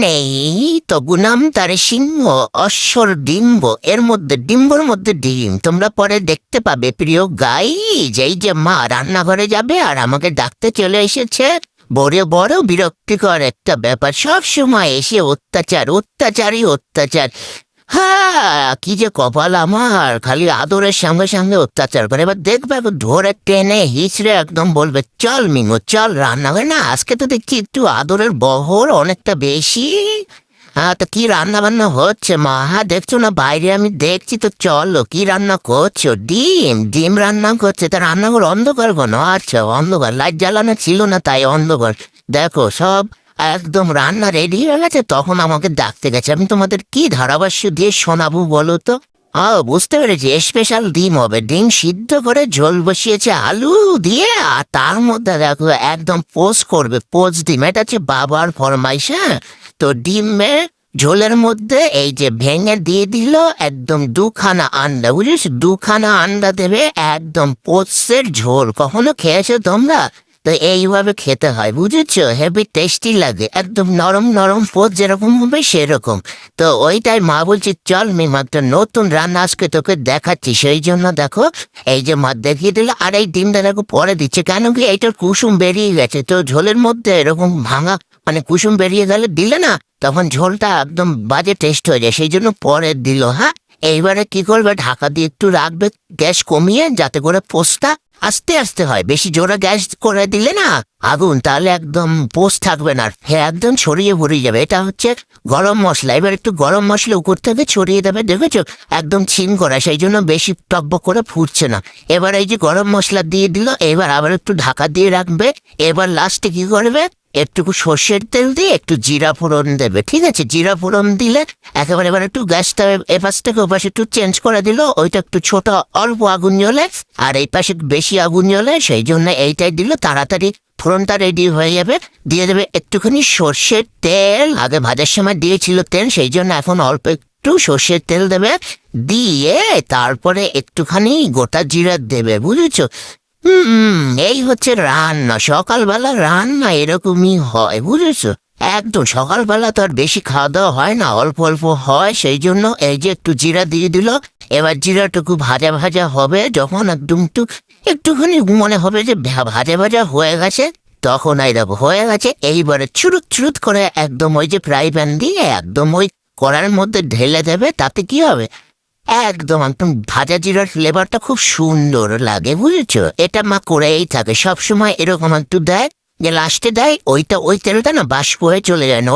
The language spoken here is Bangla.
নেই তবু নাম তার সিংহ অশ্বর ডিম্ব এর মধ্যে ডিম্বর মধ্যে ডিম তোমরা পরে দেখতে পাবে প্রিয় গাই যেই যে মা রান্নাঘরে যাবে আর আমাকে ডাকতে চলে এসেছে বড় বড় বিরক্তিকর একটা ব্যাপার সব সময় এসে অত্যাচার অত্যাচারই অত্যাচার। হ্যাঁ কি যে কপাল আমার খালি আদরের সঙ্গে সঙ্গে অত্যাচার করে এবার দেখবে ধরে টেনে হিচড়ে একদম বলবে চল মিঙ্গো চল রান্নাঘরে না আজকে তো দেখছি একটু আদরের বহর অনেকটা বেশি। হ্যাঁ তো কি রান্না বান্না হচ্ছে মা? হ্যাঁ দেখছো না বাইরে আমি দেখছি তো চলো কি রান্না করছো? ডিম ডিম রান্না করছে তা রান্নাঘর অন্ধকার কোনো? আচ্ছা অন্ধকার লাইট জ্বালানো ছিল না তাই অন্ধকার। দেখো সব একদম রান্না রেডি হয়ে গেছে তখন আমাকে ডাকতে গেছে আমি তোমাদের কি ধারাভাষ্য দিয়ে শোনাবো বলো তো? বুঝতে পেরেছি স্পেশাল ডিম হবে ডিম সিদ্ধ করে ঝোল বসিয়েছে আলু দিয়ে আর তার মধ্যে দেখো একদম পোচ করবে পোচ ডিম এটা হচ্ছে বাবার ফরমাইশ। হ্যাঁ তো ডিমে ঝোলের মধ্যে এই যে ভেঙে দিয়ে দিল একদম দুখানা আন্ডা বুঝেছ দুখানা আন্ডা দেবে একদম পোচের ঝোল কখনো খেয়েছো তোমরা? তো এইভাবে খেতে হয় বুঝেছো হেভি টেস্টি লাগে একদম নরম নরম পোচ যেরকম হবে সেরকম। তো ওইটাই মা বলছি চল মিমা একটা নতুন রান্না আজকে তোকে দেখাচ্ছি সেই জন্য দেখো এই যে মা দেখিয়ে দিল আর এই ডিমটা দেখো পরে দিচ্ছে কেন কি এইটার কুসুম বেরিয়ে গেছে তো ঝোলের মধ্যে এরকম ভাঙা মানে কুসুম বেরিয়ে গেলে দিলে না তখন ঝোলটা একদম বাজে টেস্ট হয়ে যায় সেই জন্য পরে দিল। হ্যাঁ এইবারে কি করবে ঢাকা দিয়ে একটু রাখবে গ্যাস কমিয়ে যাতে করে পোস্টটা আস্তে আস্তে হয় বেশি জোরে গ্যাস করে দিলে না আগুন তাহলে একদম পোস্ট থাকবে না একদম ছড়িয়ে ভরিয়ে যাবে। এটা হচ্ছে গরম মশলা এবার একটু গরম মশলা উপর থেকে ছড়িয়ে দেবে দেখেছো একদম ছিন করা সেই জন্য বেশি টকবক করে ফুটছে না। এবার এই যে গরম মশলা দিয়ে দিল এবার আবার একটু ঢাকা দিয়ে রাখবে। এবার লাস্টে কি করবে একটুকু সর্ষের তেল দিয়ে একটু জিরা ফোড়ন দেবে ঠিক আছে জিরা ফোড়ন দিলে একেবারে এবার একটু গ্যাসটা এপাশ থেকে ওপাশে একটু চেঞ্জ করে দিল ওইটা একটু ছোট অল্প আগুন জ্বলে আর এই পাশে বেশি আগুন জ্বলে সেই জন্য এইটাই দিল তাড়াতাড়ি ফোড়নটা রেডি হয়ে যাবে। দিয়ে দেবে একটুখানি সর্ষের তেল আগে ভাজার সময় দিয়েছিল তেল সেই জন্য এখন অল্প একটু সর্ষের তেল দেবে দিয়ে তারপরে একটুখানি গোটা জিরা দেবে বুঝেছো? এই হচ্ছে রান্না সকালবেলা রান্না এরকমই হয় বুঝেছো? একদম সকালবেলা তো আর বেশি খাওয়া দাওয়া হয় না অল্প অল্প হয় সেই জন্য এই যে একটু জিরা দিয়ে দিল। এবার জিরাটুকু ভাজা ভাজা হবে যখন একদম একটুখানি মনে হবে যে ভাজা ভাজা হয়ে গেছে তখন এই দেখো হয়ে গেছে এইবারে চুরুত চুরুত করে একদম ওই যে ফ্রাই প্যান দিয়ে একদম ওই কড়ার মধ্যে ঢেলে দেবে তাতে কি হবে একদম একদম ভাজা জিরার ফ্লেভারটা খুব সুন্দর লাগে বুঝেছো? এটা মা করেই থাকে সবসময় এরকম একটু দেয় যে লাস্টে দেয় ওইটা ওই তেলটা না বাষ্প হয়ে চলে যায় না